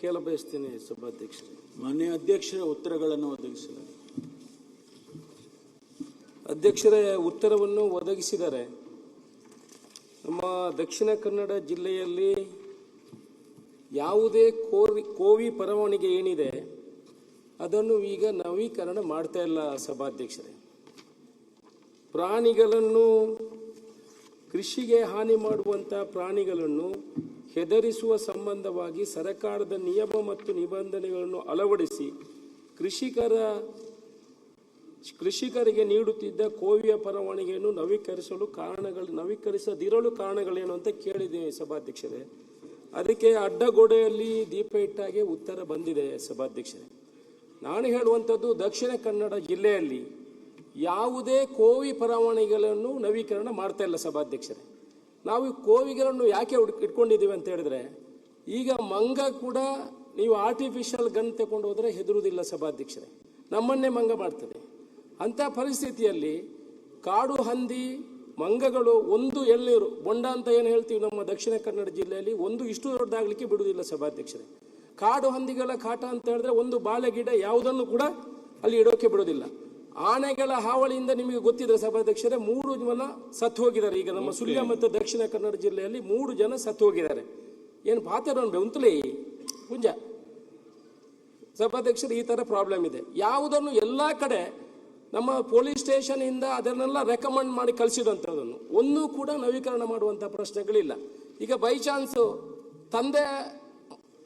ಕೇಳ ಬಯಸ್ತೀನಿ ಸಭಾಧ್ಯಕ್ಷರೇ. ಮಾನ್ಯ ಅಧ್ಯಕ್ಷರ ಉತ್ತರಗಳನ್ನು ಒದಗಿಸಲಾಗಿದೆ. ಅಧ್ಯಕ್ಷರೇ ಉತ್ತರವನ್ನು ಒದಗಿಸಿದ್ದಾರೆ. ನಮ್ಮ ದಕ್ಷಿಣ ಕನ್ನಡ ಜಿಲ್ಲೆಯಲ್ಲಿ ಯಾವುದೇ ಕೋವಿ ಪರವಾನಗಿ ಏನಿದೆ ಅದನ್ನು ಈಗ ನವೀಕರಣ ಮಾಡ್ತಾ ಇಲ್ಲ ಸಭಾಧ್ಯಕ್ಷರೇ. ಪ್ರಾಣಿಗಳನ್ನು, ಕೃಷಿಗೆ ಹಾನಿ ಮಾಡುವಂಥ ಪ್ರಾಣಿಗಳನ್ನು ಹೆದರಿಸುವ ಸಂಬಂಧವಾಗಿ ಸರ್ಕಾರದ ನಿಯಮ ಮತ್ತು ನಿಬಂಧನೆಗಳನ್ನು ಅಳವಡಿಸಿ ಕೃಷಿಕರಿಗೆ ನೀಡುತ್ತಿದ್ದ ಕೋವಿಯ ಪರವಾನಗಿಯನ್ನು ನವೀಕರಿಸದಿರಲು ಕಾರಣಗಳೇನು ಅಂತ ಕೇಳಿದ್ದೀನಿ ಸಭಾಧ್ಯಕ್ಷರೇ. ಅದಕ್ಕೆ ಅಡ್ಡಗೋಡೆಯಲ್ಲಿ ದೀಪ ಇಟ್ಟಾಗೆ ಉತ್ತರ ಬಂದಿದೆ ಸಭಾಧ್ಯಕ್ಷರೇ. ನಾನು ಹೇಳುವಂಥದ್ದು, ದಕ್ಷಿಣ ಕನ್ನಡ ಜಿಲ್ಲೆಯಲ್ಲಿ ಯಾವುದೇ ಕೋವಿ ಪರವಾನಗಿಗಳನ್ನು ನವೀಕರಣ ಮಾಡ್ತಾ ಇಲ್ಲ ಸಭಾಧ್ಯಕ್ಷರೇ. ನಾವು ಕೋವಿಗಳನ್ನು ಯಾಕೆ ಇಟ್ಕೊಂಡಿದ್ದೀವಿ ಅಂತ ಹೇಳಿದ್ರೆ, ಈಗ ಮಂಗ ಕೂಡ ನೀವು ಆರ್ಟಿಫಿಷಿಯಲ್ ಗನ್ ತಗೊಂಡು ಹೋದರೆ ಹೆದರುವುದಿಲ್ಲ ಸಭಾಧ್ಯಕ್ಷರೇ, ನಮ್ಮನ್ನೇ ಮಂಗ ಮಾಡ್ತದೆ. ಅಂಥ ಪರಿಸ್ಥಿತಿಯಲ್ಲಿ ಕಾಡು ಹಂದಿ, ಮಂಗಗಳು ಒಂದು ಎಳ್ನೀರು ಬೊಂಡ ಅಂತ ಏನು ಹೇಳ್ತೀವಿ ನಮ್ಮ ದಕ್ಷಿಣ ಕನ್ನಡ ಜಿಲ್ಲೆಯಲ್ಲಿ, ಒಂದು ಇಷ್ಟು ದೊಡ್ಡದಾಗಲಿಕ್ಕೆ ಬಿಡುವುದಿಲ್ಲ ಸಭಾಧ್ಯಕ್ಷರೇ. ಕಾಡು ಹಂದಿಗಳ ಕಾಟ ಅಂತ ಹೇಳಿದ್ರೆ ಒಂದು ಬಾಳೆ ಗಿಡ ಯಾವುದನ್ನು ಕೂಡ ಅಲ್ಲಿ ಇಡೋಕೆ ಬಿಡೋದಿಲ್ಲ. ಆನೆಗಳ ಹಾವಳಿಯಿಂದ ನಿಮಗೆ ಗೊತ್ತಿದೆ ಸಭಾಧ್ಯಕ್ಷರೇ, 3 ಜನ ಸತ್ತು ಹೋಗಿದ್ದಾರೆ. ಈಗ ನಮ್ಮ ಸುಳ್ಯ ಮತ್ತು ದಕ್ಷಿಣ ಕನ್ನಡ ಜಿಲ್ಲೆಯಲ್ಲಿ 3 ಜನ ಸತ್ತು ಹೋಗಿದ್ದಾರೆ. ಏನು ಪಾತ್ರೊಂದು ಉಂತಲೇ ಪುಂಜ ಸಭಾಧ್ಯಕ್ಷರು, ಈ ಥರ ಪ್ರಾಬ್ಲಮ್ ಇದೆ. ಯಾವುದನ್ನು ಎಲ್ಲ ಕಡೆ ನಮ್ಮ ಪೊಲೀಸ್ ಸ್ಟೇಷನ್ ಇಂದ ಅದನ್ನೆಲ್ಲ ರೆಕಮೆಂಡ್ ಮಾಡಿ ಕಳಿಸಿದಂಥದ್ದನ್ನು ಒಂದೂ ಕೂಡ ನವೀಕರಣ ಮಾಡುವಂಥ ಪ್ರಶ್ನೆಗಳಿಲ್ಲ. ಈಗ ಬೈ ಚಾನ್ಸು ತಂದೆ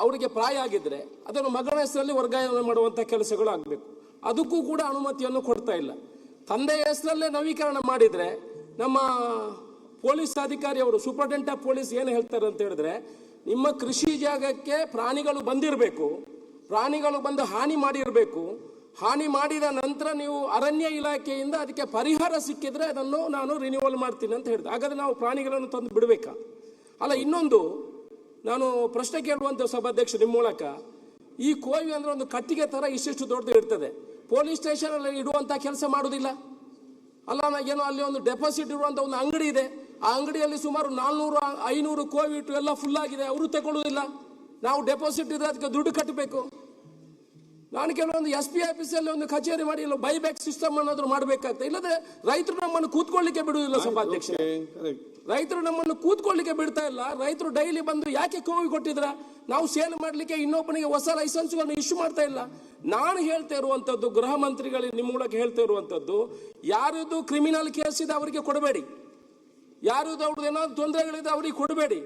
ಅವರಿಗೆ ಪ್ರಾಯ ಆಗಿದ್ರೆ ಅದನ್ನು ಮಗನ ಹೆಸರಲ್ಲಿ ವರ್ಗಾವಣೆ ಮಾಡುವಂಥ ಕೆಲಸಗಳು ಆಗಬೇಕು. ಅದಕ್ಕೂ ಕೂಡ ಅನುಮತಿಯನ್ನು ಕೊಡ್ತಾ ಇಲ್ಲ. ತಂದೆಯ ಹೆಸರಲ್ಲೇ ನವೀಕರಣ ಮಾಡಿದರೆ ನಮ್ಮ ಪೊಲೀಸ್ ಅಧಿಕಾರಿ ಅವರು, ಸೂಪರಿಂಟೆಂಡೆಂಟ್ ಆಫ್ ಪೊಲೀಸ್ ಏನು ಹೇಳ್ತಾರೆ ಅಂತ ಹೇಳಿದ್ರೆ, ನಿಮ್ಮ ಕೃಷಿ ಜಾಗಕ್ಕೆ ಪ್ರಾಣಿಗಳು ಬಂದಿರಬೇಕು, ಪ್ರಾಣಿಗಳು ಬಂದು ಹಾನಿ ಮಾಡಿರಬೇಕು, ಹಾನಿ ಮಾಡಿದ ನಂತರ ನೀವು ಅರಣ್ಯ ಇಲಾಖೆಯಿಂದ ಅದಕ್ಕೆ ಪರಿಹಾರ ಸಿಕ್ಕಿದ್ರೆ ಅದನ್ನು ನಾನು ರಿನ್ಯೂವಲ್ ಮಾಡ್ತೀನಿ ಅಂತ ಹೇಳಿದೆ. ಹಾಗಾದ್ರೆ ನಾವು ಪ್ರಾಣಿಗಳನ್ನು ತಂದು ಬಿಡಬೇಕಾ? ಅಲ್ಲ, ಇನ್ನೊಂದು ನಾನು ಪ್ರಶ್ನೆ ಕೇಳುವಂಥ ಸಭಾಧ್ಯಕ್ಷ ನಿಮ್ಮ ಮೂಲಕ, ಈ ಕೋವಿ ಅಂದ್ರೆ ಒಂದು ಕಟ್ಟಿಗೆ ತರ ಇಷ್ಟಿಷ್ಟು ದೊಡ್ಡದು ಇರ್ತದೆ, ಪೊಲೀಸ್ ಸ್ಟೇಷನ್ ಅಲ್ಲಿ ಇಡುವಂತ ಕೆಲಸ ಮಾಡುವುದಿಲ್ಲ ಅಲ್ಲ. ಏನೋ ಅಲ್ಲಿ ಒಂದು ಡೆಪಾಸಿಟ್ ಇರುವಂತ ಒಂದು ಅಂಗಡಿ ಇದೆ, ಆ ಅಂಗಡಿಯಲ್ಲಿ ಸುಮಾರು 400-500 ಕೋವಿ ಇಟ್ಟು ಎಲ್ಲ ಫುಲ್ ಆಗಿದೆ, ಅವರು ತಗೊಳ್ಳುವುದಿಲ್ಲ. ನಾವು ಡೆಪಾಸಿಟ್ ಇದ್ರೆ ಅದಕ್ಕೆ ದುಡ್ಡು ಕಟ್ಟಬೇಕು. ನಾನು ಕೆಲವೊಂದು SP ಆಫೀಸಲ್ಲಿ ಒಂದು ಕಚೇರಿ ಮಾಡಿ ಇಲ್ಲ ಬೈಬ್ಯಾಕ್ ಸಿಸ್ಟಮ್ ಅನ್ನೋದ್ರು ಮಾಡಬೇಕಾಗ್ತದೆ. ಇಲ್ಲದೆ ರೈತರು ನಮ್ಮನ್ನು ಕೂತ್ಕೊಳ್ಳಿಕ್ಕೆ ಬಿಡುವುದಿಲ್ಲ ಸಭಾಧ್ಯಕ್ಷ. ರೈತರು ನಮ್ಮನ್ನು ಕೂತ್ಕೊಳ್ಳಿಕ್ಕೆ ಬಿಡ್ತಾ ಇಲ್ಲ. ರೈತರು ಡೈಲಿ ಬಂದು ಯಾಕೆ ಕೋವಿ ಕೊಟ್ಟಿದ್ರ, ನಾವು ಸೇಲ್ ಮಾಡಲಿಕ್ಕೆ ಇನ್ನೊಬ್ಬನಿಗೆ ಹೊಸ ಲೈಸೆನ್ಸ್ಗಳನ್ನು ಇಶ್ಯೂ ಮಾಡ್ತಾ ಇಲ್ಲ. ನಾನು ಹೇಳ್ತಾ ಇರುವಂತದ್ದು, ಗೃಹ ಮಂತ್ರಿಗಳಿಗೆ ನಿಮ್ಮ ಮೂಲಕ ಹೇಳ್ತಾ ಇರುವಂತದ್ದು, ಯಾರದು ಕ್ರಿಮಿನಲ್ ಕೇಸ್ ಇದೆ ಅವರಿಗೆ ಕೊಡಬೇಡಿ, ಯಾರದು ಅವ್ರದ್ದು ಏನಾದ್ರು ತೊಂದರೆಗಳಿದೆ ಅವರಿಗೆ ಕೊಡಬೇಡಿ.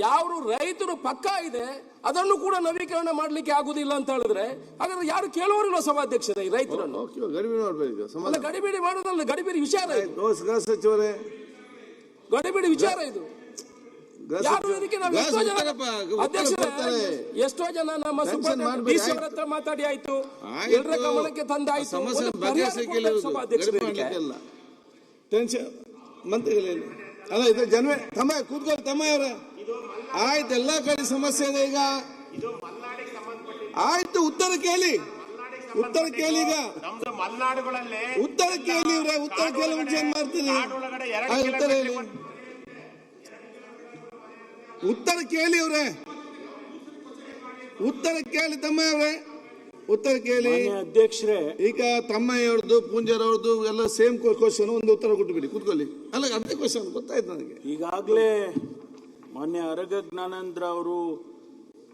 ಯಾರು ರೈತರು ಪಕ್ಕ ಇದೆ ಅದನ್ನು ಕೂಡ ನವೀಕರಣ ಮಾಡಲಿಕ್ಕೆ ಆಗುದಿಲ್ಲ ಅಂತ ಹೇಳಿದ್ರೆ ಹಾಗಾದ್ರೆ ಯಾರು ಕೇಳುವರಿಲ್ಲ ಸಭಾಧ್ಯಕ್ಷರೇ. ಈ ರೈತರನ್ನು ಗಡಿಬಿಡಿ ಮಾಡೋದಲ್ಲ, ಗಡಿಬಿಡಿ ವಿಚಾರ ಇದು, ಗಡಿಬಿಡಿ ವಿಚಾರ ಇದು. ಯಾರು ಇದಕ್ಕೆ ನಾವು ಎಷ್ಟೋ ಜನ ನಮ್ಮ ಹತ್ರ ಮಾತಾಡಿ ಆಯ್ತು, ಎಲ್ಲರ ಗಮನಕ್ಕೆ ತಂದಾಯ್ತು. ಮಂತ್ರಿಗಳಲ್ಲಿ ಅಲ್ಲ, ಇದು ಜನವೇ ತಮ್ಮ ಕೂತ್ಕೊಳ್ಳಿ ತಮ್ಮ ಅವರ ಆಯ್ತು, ಎಲ್ಲಾ ಕಡೆ ಸಮಸ್ಯೆ ಇದೆ. ಈಗ ಆಯ್ತು, ಉತ್ತರ ಕೇಳಿ, ಉತ್ತರ ಕೇಳಿ. ಈಗ ಉತ್ತರ ಕೇಳಿ ಇವ್ರೆ, ಉತ್ತರ ಕೇಳಿ ಮುಂಚೆ ಏನ್ ಮಾಡ್ತೀನಿ, ಉತ್ತರ ಹೇಳಿ, ಉತ್ತರ ಕೇಳಿ ಇವ್ರೆ, ಉತ್ತರ ಕೇಳಿ ತಮ್ಮ ಅವ್ರೆ, ಉತ್ತರ ಕೇಳಿ. ಅಧ್ಯಕ್ಷರೇ, ಈಗ ತಮ್ಮಯ್ಯವ್ರದ್ದು ಪೂಂಜಾರವ್ರದ್ದು ಎಲ್ಲ ಸೇಮ್ ಕ್ವಶನ್, ಒಂದು ಉತ್ತರ ಕೊಟ್ಟುಬಿಡಿ, ಕೂತ್ಕೊಳ್ಳಿ. ಅಲ್ಲ, ಅದೇ ಕ್ವಶನ್ ಗೊತ್ತಾಯ್ತು ನನಗೆ. ಈಗಾಗಲೇ ಮಾನ್ಯ ಅರಗ ಜ್ಞಾನೇಂದ್ರ ಅವರು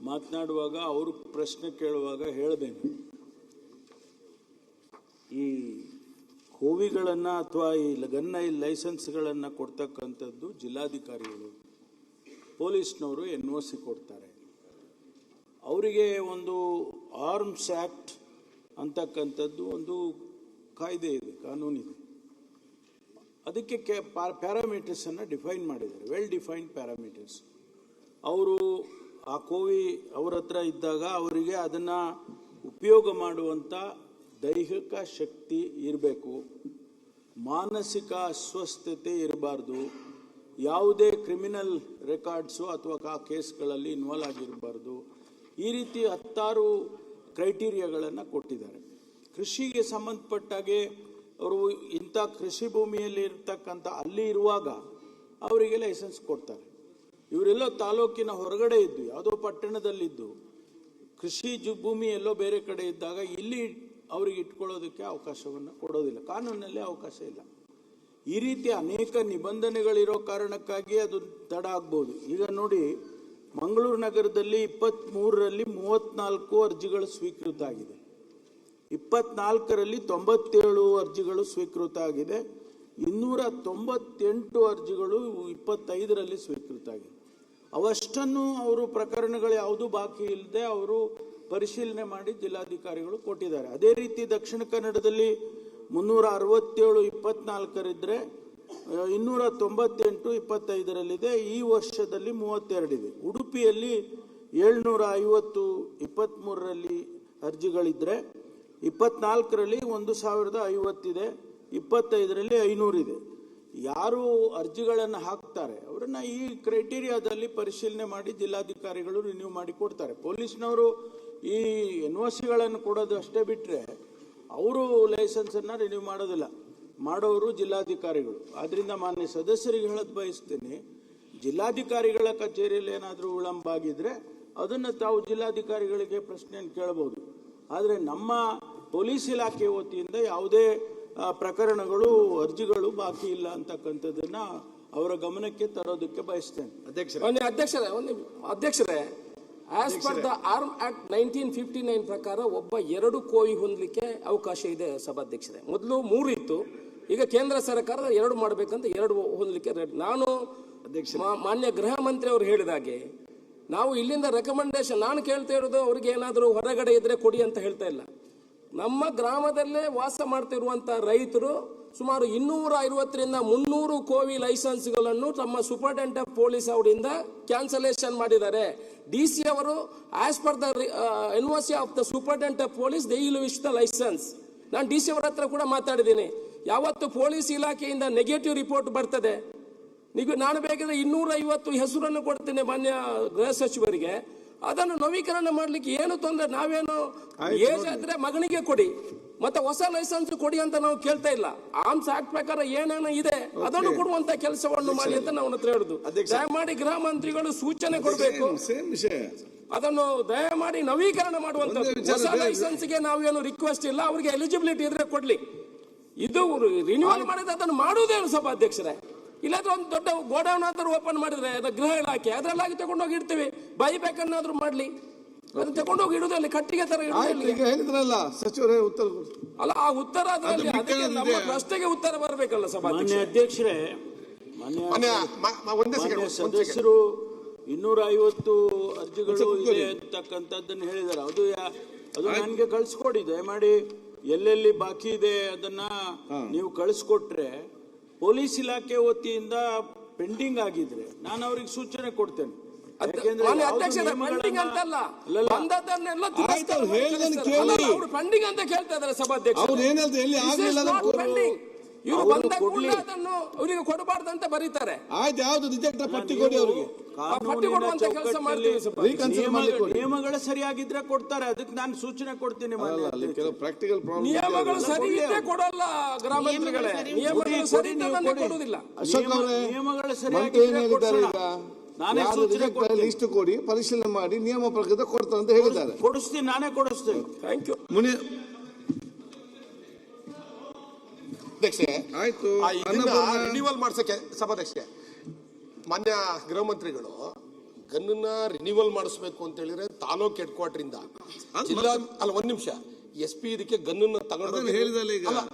ಮಾತನಾಡುವಾಗ, ಅವರು ಪ್ರಶ್ನೆ ಕೇಳುವಾಗ ಹೇಳಿದ್ದೇನೆ, ಈ ಕೋವಿಗಳನ್ನು ಅಥವಾ ಈ ಗನ್ನ ಲೈಸೆನ್ಸ್ಗಳನ್ನು ಕೊಡ್ತಕ್ಕಂಥದ್ದು ಜಿಲ್ಲಾಧಿಕಾರಿಗಳು, ಪೊಲೀಸ್ನವರು NOC ಕೊಡ್ತಾರೆ. ಅವರಿಗೆ ಒಂದು ಆರ್ಮ್ಸ್ ಆ್ಯಕ್ಟ್ ಅಂತಕ್ಕಂಥದ್ದು ಒಂದು ಕಾಯ್ದೆ ಇದೆ, ಕಾನೂನಿದೆ. ಅದಕ್ಕೆ ಪ್ಯಾರಾಮೀಟರ್ಸನ್ನು ಡಿಫೈನ್ ಮಾಡಿದ್ದಾರೆ, ವೆಲ್ ಡಿಫೈನ್ಡ್ ಪ್ಯಾರಾಮೀಟರ್ಸ್. ಅವರು ಆ ಕೋವಿ ಅವ್ರ ಹತ್ರ ಇದ್ದಾಗ ಅವರಿಗೆ ಅದನ್ನು ಉಪಯೋಗ ಮಾಡುವಂಥ ದೈಹಿಕ ಶಕ್ತಿ ಇರಬೇಕು, ಮಾನಸಿಕ ಅಸ್ವಸ್ಥತೆ ಇರಬಾರ್ದು, ಯಾವುದೇ ಕ್ರಿಮಿನಲ್ ರೆಕಾರ್ಡ್ಸು ಅಥವಾ ಕೇಸ್ಗಳಲ್ಲಿ ಇನ್ವಾಲ್ವ್ ಆಗಿರಬಾರ್ದು. ಈ ರೀತಿ 10 ಕ್ರೈಟೀರಿಯಾಗಳನ್ನು ಕೊಟ್ಟಿದ್ದಾರೆ. ಕೃಷಿಗೆ ಸಂಬಂಧಪಟ್ಟಾಗೆ ಅವರು ಇಂಥ ಕೃಷಿ ಭೂಮಿಯಲ್ಲಿ ಇರ್ತಕ್ಕಂಥ ಅಲ್ಲಿ ಇರುವಾಗ ಅವರಿಗೆ ಲೈಸೆನ್ಸ್ ಕೊಡ್ತಾರೆ. ಇವರೆಲ್ಲ ತಾಲೂಕಿನ ಹೊರಗಡೆ ಇದ್ದು, ಯಾವುದೋ ಪಟ್ಟಣದಲ್ಲಿದ್ದು ಕೃಷಿ ಭೂಮಿ ಎಲ್ಲೋ ಬೇರೆ ಕಡೆ ಇದ್ದಾಗ ಇಲ್ಲಿ ಅವರಿಗೆ ಇಟ್ಕೊಳ್ಳೋದಕ್ಕೆ ಅವಕಾಶವನ್ನು ಕೊಡೋದಿಲ್ಲ, ಕಾನೂನಲ್ಲಿ ಅವಕಾಶ ಇಲ್ಲ. ಈ ರೀತಿ ಅನೇಕ ನಿಬಂಧನೆಗಳಿರೋ ಕಾರಣಕ್ಕಾಗಿ ಅದು ತಡ ಆಗ್ಬೋದು. ಈಗ ನೋಡಿ, ಮಂಗಳೂರು ನಗರದಲ್ಲಿ 23ರಲ್ಲಿ 34 ಅರ್ಜಿಗಳು ಸ್ವೀಕೃತ ಆಗಿದೆ, 24ರಲ್ಲಿ 97 ಅರ್ಜಿಗಳು ಸ್ವೀಕೃತ ಆಗಿದೆ, 298 ಅರ್ಜಿಗಳು 25ರಲ್ಲಿ ಸ್ವೀಕೃತ ಆಗಿದೆ. ಅವಷ್ಟನ್ನು ಅವರು ಪ್ರಕರಣಗಳು ಯಾವುದೂ ಬಾಕಿ ಇಲ್ಲದೆ ಅವರು ಪರಿಶೀಲನೆ ಮಾಡಿ ಜಿಲ್ಲಾಧಿಕಾರಿಗಳು ಕೊಟ್ಟಿದ್ದಾರೆ. ಅದೇ ರೀತಿ ದಕ್ಷಿಣ ಕನ್ನಡದಲ್ಲಿ 367 24 298 25ರಲ್ಲಿದೆ. ಈ ವರ್ಷದಲ್ಲಿ 32 ಇದೆ. ಉಡುಪಿಯಲ್ಲಿ 750 23ರಲ್ಲಿ ಅರ್ಜಿಗಳಿದ್ರೆ 24ರಲ್ಲಿ 1050 ಇದೆ, 25ರಲ್ಲಿ 500 ಇದೆ. ಯಾರು ಅರ್ಜಿಗಳನ್ನು ಹಾಕ್ತಾರೆ ಅವರನ್ನ ಈ ಕ್ರೈಟೀರಿಯಾದಲ್ಲಿ ಪರಿಶೀಲನೆ ಮಾಡಿ ಜಿಲ್ಲಾಧಿಕಾರಿಗಳು ರಿನ್ಯೂ ಮಾಡಿ ಕೊಡ್ತಾರೆ. ಪೊಲೀಸ್ನವರು ಈ NOCಗಳನ್ನು ಕೊಡೋದು ಅಷ್ಟೇ ಬಿಟ್ಟರೆ ಅವರು ಲೈಸೆನ್ಸನ್ನು ರಿನ್ಯೂ ಮಾಡೋದಿಲ್ಲ, ಮಾಡೋರು ಜಿಲ್ಲಾಧಿಕಾರಿಗಳು. ಆದ್ದರಿಂದ ಮಾನ್ಯ ಸದಸ್ಯರಿಗೆ ಹೇಳೋದು ಬಯಸ್ತೀನಿ, ಜಿಲ್ಲಾಧಿಕಾರಿಗಳ ಕಚೇರಿಯಲ್ಲಿ ಏನಾದರೂ ವಿಳಂಬ ಆಗಿದ್ರೆ ಅದನ್ನು ತಾವು ಜಿಲ್ಲಾಧಿಕಾರಿಗಳಿಗೆ ಪ್ರಶ್ನೆಯನ್ನು ಕೇಳಬಹುದು. ಆದರೆ ನಮ್ಮ ಪೊಲೀಸ್ ಇಲಾಖೆ ವತಿಯಿಂದ ಯಾವುದೇ ಪ್ರಕರಣಗಳು ಅರ್ಜಿಗಳು ಬಾಕಿ ಇಲ್ಲ ಅಂತಕ್ಕಂಥದ್ದನ್ನ ಅವರ ಗಮನಕ್ಕೆ ತರೋದಕ್ಕೆ ಬಯಸ್ತೇನೆ. ಅಧ್ಯಕ್ಷರೇ, as per the arm act 1959 ಪ್ರಕಾರ ಒಬ್ಬ 2 ಕೋವಿ ಹೊಂದಲಿಕ್ಕೆ ಅವಕಾಶ ಇದೆ ಸಭಾಧ್ಯಕ್ಷರೇ. ಮೊದಲು 3 ಇತ್ತು, ಈಗ ಕೇಂದ್ರ ಸರ್ಕಾರ 2 ಮಾಡಬೇಕಂತ 2 ಹೊಂದಲಿಕ್ಕೆ ರೆಡಿ. ನಾನು ಮಾನ್ಯ ಗೃಹ ಮಂತ್ರಿ ಅವರು ಹೇಳಿದಾಗೆ ನಾವು ಇಲ್ಲಿಂದ ರೆಕಮೆಂಡೇಶನ್, ನಾನು ಕೇಳ್ತಾ ಇರೋದು ಅವ್ರಿಗೆ ಏನಾದರೂ ಹೊರಗಡೆ ಇದ್ರೆ ಕೊಡಿ ಅಂತ ಹೇಳ್ತಾ ಇಲ್ಲ. ನಮ್ಮ ಗ್ರಾಮದಲ್ಲೇ ವಾಸ ಮಾಡ್ತಿರುವಂತ ರೈತರು ಸುಮಾರು 250ರಿಂದ 300 ಕೋವಿ ಲೈಸೆನ್ಸ್ಗಳನ್ನು ತಮ್ಮ ಸೂಪರಿಂಟೆಂಡೆಂಟ್ ಆಫ್ ಪೊಲೀಸ್ ಅವರಿಂದ ಕ್ಯಾನ್ಸಲೇಷನ್ ಮಾಡಿದ್ದಾರೆ. DC ಅವರು as per the NOC of the superintendent of police they will wish the licence. ನಾನು DC ಅವರ ಹತ್ರ ಕೂಡ ಮಾತಾಡಿದ್ದೀನಿ. ಯಾವತ್ತು ಪೊಲೀಸ್ ಇಲಾಖೆಯಿಂದ ನೆಗೆಟಿವ್ ರಿಪೋರ್ಟ್ ಬರ್ತದೆ, ನಾನು ಬೇಕಾದ್ರೆ 250 ಹೆಸರನ್ನು ಕೊಡ್ತೇನೆ ಮಾನ್ಯ ಗೃಹ ಸಚಿವರಿಗೆ, ಅದನ್ನು ನವೀಕರಣ ಮಾಡ್ಲಿಕ್ಕೆ ಏನು ತೊಂದರೆ. ನಾವೇನು ಏಜ್ ಆದ್ರೆ ಮಗನಿಗೆ ಕೊಡಿ ಮತ್ತೆ ಹೊಸ ಲೈಸೆನ್ಸ್ ಕೊಡಿ ಅಂತ ನಾವು ಕೇಳ್ತಾ ಇಲ್ಲ. ಆರ್ಮ್ಸ್ ಆಕ್ಟ್ ಪ್ರಕಾರ ಏನೇನು ಇದೆ ಅದನ್ನು ಕೊಡುವಂತ ಕೆಲಸವನ್ನು ಮಾಡಿ ಅಂತ ನಾವು ಹತ್ರ ಹೇಳುದು. ದಯಮಾಡಿ ಗೃಹ ಮಂತ್ರಿಗಳು ಸೂಚನೆ ಕೊಡಬೇಕು, ಅದನ್ನು ದಯಮಾಡಿ ನವೀಕರಣ ಮಾಡುವಂತ. ಹೊಸ ಲೈಸೆನ್ಸ್ಗೆ ನಾವೇನು ರಿಕ್ವೆಸ್ಟ್ ಇಲ್ಲ, ಅವ್ರಿಗೆ ಎಲಿಜಿಬಿಲಿಟಿ ಇದ್ರೆ ಕೊಡ್ಲಿ. ಇದು ರಿನ್ಯೂವಲ್ ಮಾಡಿದ್ರೆ ಅದನ್ನು ಮಾಡುವುದೇನು ಸಭಾಧ್ಯಕ್ಷರೇ? ಇಲ್ಲಾಂದ್ರೆ ಒಂದು ದೊಡ್ಡ ಗೋಡೌನ್ ಆದ್ರೂ ಓಪನ್ ಮಾಡಿದ್ರೆ ಗೃಹ ಇಲಾಖೆ ಅದರಲ್ಲಾಗಿ ತಗೊಂಡೋಗಿ ಇಡ್ತೀವಿ, ಬೈಬ್ಯಾಕ್ ಅನ್ನಾದ್ರೂ ಮಾಡ್ಲಿ, ಅದನ್ನ ತಗೊಂಡೋಗಿ ಇಡುದಲ್ಲಿ ಕಟ್ಟಿಗೆ ತರ ಹೇಳಿದ್ರಲ್ಲ ಸಚಿವರೇ ಉತ್ತರ ಅಲ್ಲ, ಆ ಉತ್ತರ ಅದರಲ್ಲಿ ನಮ್ಮ ಪ್ರಶ್ನೆಗೆ ಉತ್ತರ ಬರಬೇಕಲ್ಲ ಸಭಾಧ್ಯಕ್ಷ. ಅಧ್ಯಕ್ಷರೇ, ಸದಸ್ಯರು 250 ಅರ್ಜಿಗಳು ಇದೆ ಅಂತಕ್ಕಂಥದ್ದನ್ನು ಹೇಳಿದ್ದಾರೆ. ಅದು ನನಗೆ ಕಳಿಸ್ಕೊಡಿ ದಯಮಾಡಿ. ಎಲ್ಲೆಲ್ಲಿ ಬಾಕಿ ಇದೆ ಅದನ್ನ ನೀವು ಕಳಿಸ್ಕೊಟ್ರೆ ಪೊಲೀಸ್ ಇಲಾಖೆ ವತಿಯಿಂದ ಪೆಂಡಿಂಗ್ ಆಗಿದ್ರೆ ನಾನು ಅವ್ರಿಗೆ ಸೂಚನೆ ಕೊಡ್ತೇನೆ. ಪೆಂಡಿಂಗ್ ಅಂತಲ್ಲ, ಪೆಂಡಿಂಗ್ ಅಂತ ಕೇಳ್ತಾ ಇದ್ದಾರೆ ಸಭಾಧ್ಯಕ್ಷ. ಇವರು ಬಂದ ಕೂಡಲೇ ಅದನ್ನು ಅವರಿಗೆ ಕೊಡಬಾರ್ದು ಅಂತ ಬರೀತಾರೆ. ಆಯ್ತು, ಯಾವ್ದು ರಿಜೆಕ್ಟ್ ಪಟ್ಟಿ ಕೊಡಿ ಅವರಿಗೆ, ಪಟ್ಟಿ ಕೊಡುವಂತ ಕೆಲಸ ಮಾಡ್ತೀವಿ. ನಿಯಮಗಳು ಸರಿಯಾಗಿದ್ರೆ ಕೊಡ್ತಾರೆ, ಅದಕ್ಕೆ ನಾನು ಸೂಚನೆ ಕೊಡ್ತೀನಿ. ಪ್ರಾಕ್ಟಿಕಲ್ ನಿಯಮಗಳು ಸರಿ ಇದ್ರೆ ಕೊಡಲ್ಲ ಗ್ರಾಮಾಂತರಗಳೇ, ನಿಯಮಗಳು ಸರಿ ಇದ್ದದನ್ನೇ ಕೊಡುವುದಿಲ್ಲ. ನಿಯಮಗಳು ಸರಿಯಾಗಿದ್ರೆ ನಾನೇ ಸೂಚನೆ ಲಿಸ್ಟ್ ಕೊಡಿ, ಪರಿಶೀಲನೆ ಮಾಡಿ ನಿಯಮ ಪ್ರಕಾರ ಕೊಡ್ತಾರೆ ಅಂತ ಹೇಳಿದ್ದಾರೆ. ಕೊಡಿಸ್ತೀನಿ, ನಾನೇ ಕೊಡಿಸ್ತೇನೆ. Thank you. ಅಧ್ಯಕ್ಷೆ, ಆಯ್ತು, ರಿನ್ಯೂವಲ್ ಮಾಡ್ಸಕ್ಕೆ ಸಭಾಧ್ಯಕ್ಷೆ ಮಾನ್ಯ ಗೃಹ ಮಂತ್ರಿಗಳು ಗನ್ನನ್ನ ರಿನ್ಯೂವಲ್ ಮಾಡಿಸ್ಬೇಕು ಅಂತ ಹೇಳಿದ್ರೆ ತಾಲೂಕ್ ಹೆಡ್ ಕ್ವಾರ್ಟರ್ ಇಂದ ಜಿಲ್ಲಾ ಅಲ್ಲ, ಒಂದ್ ನಿಮಿಷ, SP ಇದಕ್ಕೆ ಗನ್ನನ್ನ ತಗೊಂಡು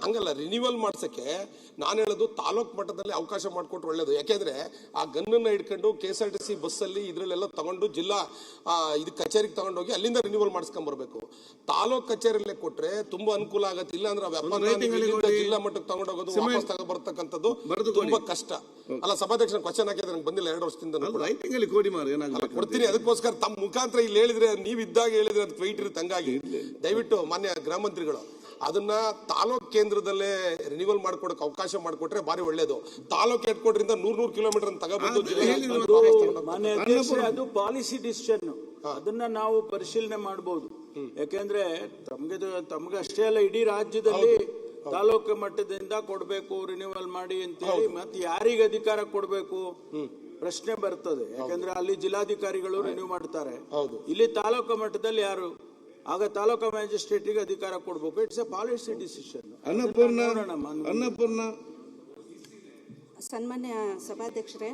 ಹಂಗಲ್ಲ, ರಿನ್ಯೂವಲ್ ಮಾಡ್ಸಕ್ಕೆ ನಾನು ಹೇಳೋದು ತಾಲೂಕ್ ಮಟ್ಟದಲ್ಲಿ ಅವಕಾಶ ಮಾಡಿಕೊಟ್ರೆ ಒಳ್ಳೇದು. ಯಾಕೆಂದ್ರೆ ಆ ಗನ್ನನ್ನ ಹಿಡ್ಕೊಂಡು KSRTC ಬಸ್ಸಲ್ಲಿ ಇದ್ರಲ್ಲೆಲ್ಲ ತಗೊಂಡು ಜಿಲ್ಲಾ ಇದು ಕಚೇರಿಗೆ ತಗೊಂಡೋಗಿ ಅಲ್ಲಿಂದ ರಿನ್ಯೂವಲ್ ಮಾಡಿಸ್ಕೊಂಡ್ ಬರ್ಬೇಕು. ತಾಲೂಕ್ ಕಚೇರಿಯಲ್ಲೇ ಕೊಟ್ರೆ ತುಂಬಾ ಅನುಕೂಲ ಆಗತ್ತೆ. ಇಲ್ಲ ಅಂದ್ರೆ ಜಿಲ್ಲಾ ಮಟ್ಟಕ್ಕೆ ತಗೊಂಡೋಗೋದು ವಾಪಸ್ ತಗೊಬರ್ತಕ್ಕಂಥದ್ದು ತುಂಬಾ ಕಷ್ಟ ಅಲ್ಲ. ಸಭಾಧ್ಯಕ್ಷ ಕ್ವಶನ್ ಹಾಕಿದ್ರೆ ನಂಗೆ ಬಂದಿಲ್ಲ 2 ವರ್ಷದಿಂದ ಕೊಡ್ತೀನಿ. ಅದಕ್ಕೋಸ್ಕರ ತಮ್ಮ ಮುಖಾಂತರ ಇಲ್ಲಿ ಹೇಳಿದ್ರೆ, ನೀವು ಇದ್ದಾಗ ಹೇಳಿದ್ರೆ ಅದು ಟ್ವೈಟ್ ಇರುತ್ತೆ. ಹಂಗಾಗಿ ದಯವಿಟ್ಟು ಮಾನ್ಯ ಗೃಹ ಮಂತ್ರಿಗಳು ಅದನ್ನ ತಾಲೂಕ್ ಕೇಂದ್ರದಲ್ಲೇ ರಿನ್ಯೂವಲ್ ಮಾಡ್ಕೊಡಕ್ಕೆ ಅವಕಾಶ ಮಾಡಿಕೊಟ್ರೆ ಬಾರಿ ಒಳ್ಳೇದು. ತಾಲೂಕ್ ಹೆಡ್ ಕ್ವಾರ್ಟರ್ ಇಂದ 100 ಕಿಲೋಮೀಟರ್ ತಗೊಬಂದು ಅದು ಪಾಲಿಸಿ ಡಿಸಿಷನ್, ಅದನ್ನ ನಾವು ಪರಿಶೀಲನೆ ಮಾಡಬಹುದು. ಯಾಕೆಂದ್ರೆ ತಮ್ಗೆ ಅಷ್ಟೇ ಅಲ್ಲ, ಇಡೀ ರಾಜ್ಯದಲ್ಲಿ ತಾಲೂಕು ಮಟ್ಟದಿಂದ ಕೊಡಬೇಕು ರಿನ್ಯೂವಲ್ ಮಾಡಿ ಅಂತೇಳಿ, ಮತ್ತೆ ಯಾರಿಗೆ ಅಧಿಕಾರ ಕೊಡಬೇಕು ಪ್ರಶ್ನೆ ಬರ್ತದೆ. ಯಾಕಂದ್ರೆ ಅಲ್ಲಿ ಜಿಲ್ಲಾಧಿಕಾರಿಗಳು ರಿನ್ಯೂ ಮಾಡ್ತಾರೆ. ಹೌದು. ಇಲ್ಲಿ ತಾಲೂಕು ಮಟ್ಟದಲ್ಲಿ ಯಾರು, ಆಗ ತಾಲೂಕು ಮ್ಯಾಜಿಸ್ಟ್ರೇಟ್ಗೆ ಅಧಿಕಾರ ಕೊಡ್ಬೇಕು. It's A policy decision. Annapurna ಸನ್ಮಾನ್ಯ ಸನ್ಮಾನ್ಯ ಸಭಾಧ್ಯಕ್ಷರೇ,